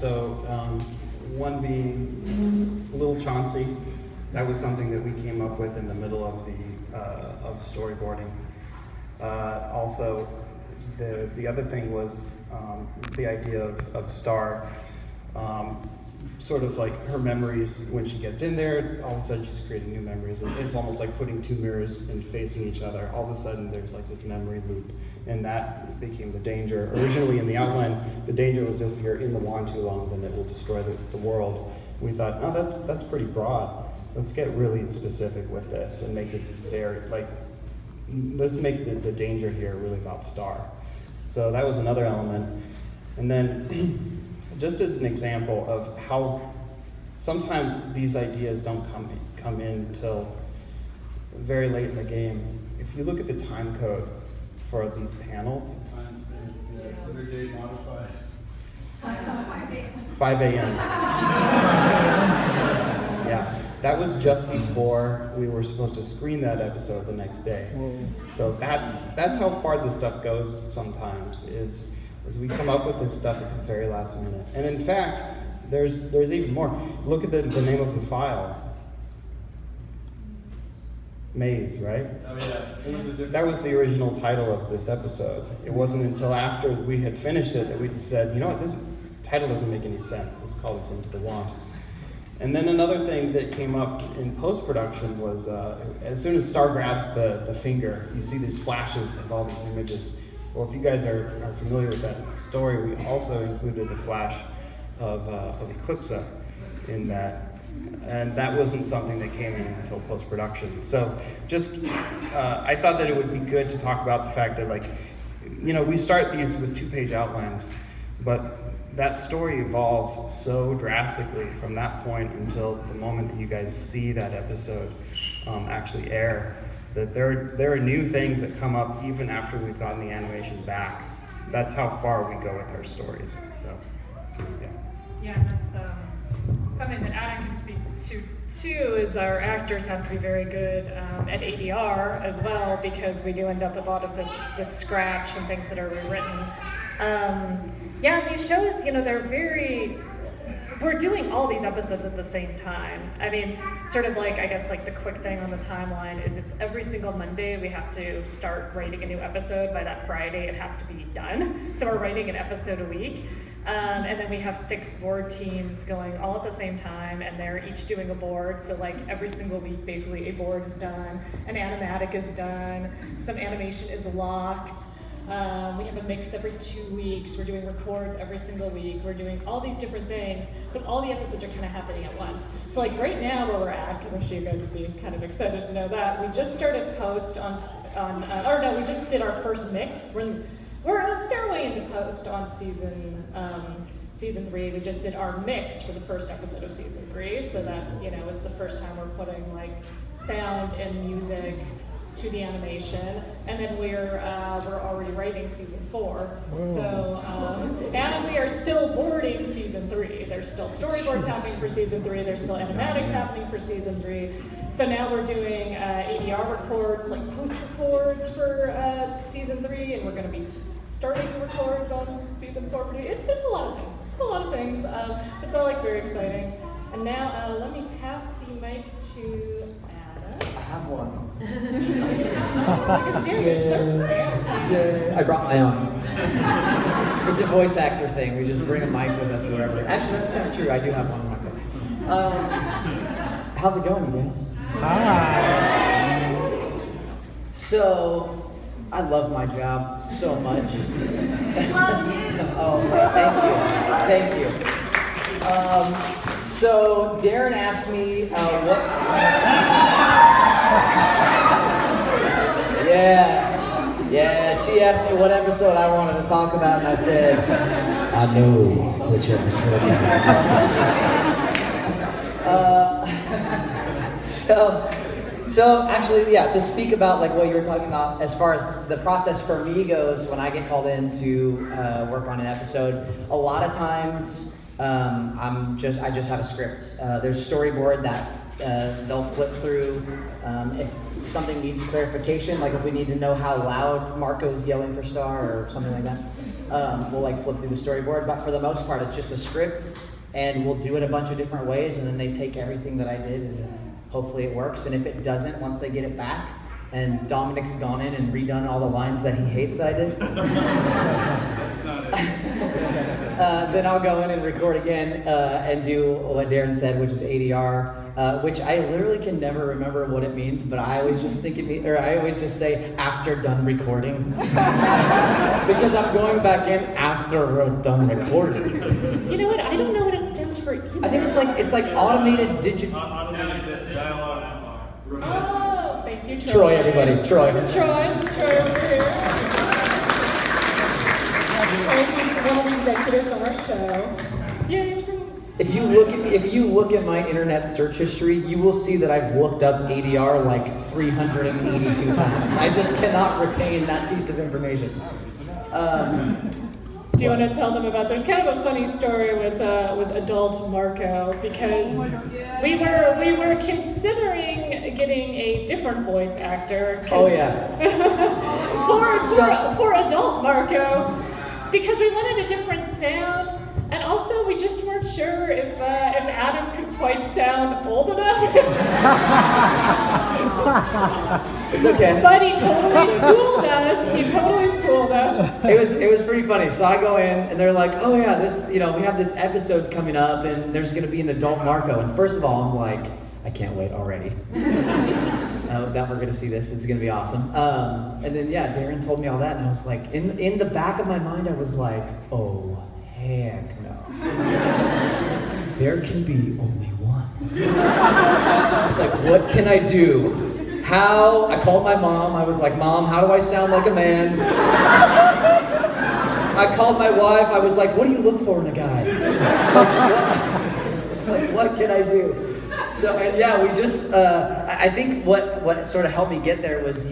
So one being Little Chauncey. That was something that we came up with in the middle of the of storyboarding. Also, the other thing was the idea of Star. Sort of like her memories when she gets in there, all of a sudden she's creating new memories. And it's almost like putting two mirrors and facing each other. All of a sudden there's like this memory loop, and that became the danger. Originally in the outline, the danger was if you're in the wand too long, then it will destroy the world. We thought, oh, that's pretty broad. Let's get really specific with this and make this very, like, let's make the danger here really about Star. So that was another element. And then, just as an example of how sometimes these ideas don't come in until very late in the game. If you look at the time code for these panels, Other day modified. 5 a.m. Yeah, that was just before we were supposed to screen that episode the next day. So that's how far this stuff goes sometimes, is we come up with this stuff at the very last minute. And in fact, there's even more. Look at the name of the file. Maze, right? Oh yeah, That was the original title of this episode. It wasn't until after we had finished it that we said, you know what, this title doesn't make any sense. Let's call this Into the Wand. And then another thing that came up in post-production was as soon as Star grabs the finger, you see these flashes of all these images. Well, if you guys are familiar with that story, we also included a flash of Eclipsa in that. And that wasn't something that came in until post-production. So just, I thought that it would be good to talk about the fact that, like, you know, we start these with 2-page outlines, but that story evolves so drastically from that point until the moment that you guys see that episode actually air, that there are new things that come up even after we've gotten the animation back. That's how far we go with our stories. So, yeah. Yeah, that's something that Adam can speak to too, is our actors have to be very good at ADR as well, because we do end up with a lot of this scratch and things that are rewritten. Yeah, these shows, you know, we're doing all these episodes at the same time. I mean, sort of like, I guess, like the quick thing on the timeline is it's every single Monday we have to start writing a new episode. By that Friday, it has to be done. So we're writing an episode a week. And then we have 6 board teams going all at the same time, and they're each doing a board. So like every single week, basically a board is done, an animatic is done, some animation is locked. We have a mix every 2 weeks. We're doing records every single week. We're doing all these different things. So all the episodes are kind of happening at once. So like right now where we're at, because I'm sure you guys would be kind of excited to know that, we just started post we just did our first mix. We're a fair way into post on season 3. We just did our mix for the first episode of season 3. So that, you know, is the first time we're putting like sound and music to the animation, and then we're already writing season 4. So and we are still boarding season 3. There's still storyboards happening for season 3. There's still animatics happening for season 3. So now we're doing ADR records, like post records for season 3, and we're going to be starting records on season 4. It's a lot of things. It's a lot of things. It's all like very exciting. And now let me pass the mic to Adam. I have one. You're so fancy. I brought my own. It's a voice actor thing. We just bring a mic with us wherever. Actually, that's kind of true. I do have one in my car. How's it going, you guys? Hi. So, I love my job so much. Love you. Oh, thank you. So Darren asked me Yeah, she asked me what episode I wanted to talk about, and I said, I know which episode you want to talk about. So actually, yeah, to speak about like what you were talking about as far as the process for me goes when I get called in to work on an episode, a lot of times I just have a script. There's a storyboard that they'll flip through. If something needs clarification, like if we need to know how loud Marco's yelling for Star or something like that, we'll like flip through the storyboard. But for the most part, it's just a script, and we'll do it a bunch of different ways, and then they take everything that I did, and hopefully it works. And if it doesn't, once they get it back, and Dominic's gone in and redone all the lines that he hates that I did, That's not it. then I'll go in and record again and do what Darren said, which is ADR, which I literally can never remember what it means, but I always just think I always just say after done recording, because I'm going back in after we're done recording. You know what? I don't know what it stands for either. I think it's like automated digital. Automated dialogue. Oh, thank you, Troy. Troy, everybody, Troy. This is Troy. This is Troy over here. Troy's one of the executives on our show. Yay, Troy. If you look at my internet search history, you will see that I've looked up ADR like 382 times. I just cannot retain that piece of information. Do you want to tell them about? There's kind of a funny story with adult Marco, because we were considering getting a different voice actor. Oh yeah. for adult Marco, because we wanted a different sound, and also we just weren't sure if Adam could quite sound old enough. It's okay. But he totally schooled us. He totally schooled us. It was pretty funny. So I go in and they're like, oh yeah, we have this episode coming up and there's gonna be an adult Marco. And first of all, I'm like, I can't wait already. That we're gonna see this. It's gonna be awesome. And then yeah, Darren told me all that, and I was like, in the back of my mind, I was like, oh heck no. There can be only one. I was like, what can I do? I called my mom. I was like, Mom, how do I sound like a man? I called my wife. I was like, what do you look for in a guy? What can I do? So, and yeah, we just, I think what sort of helped me get there was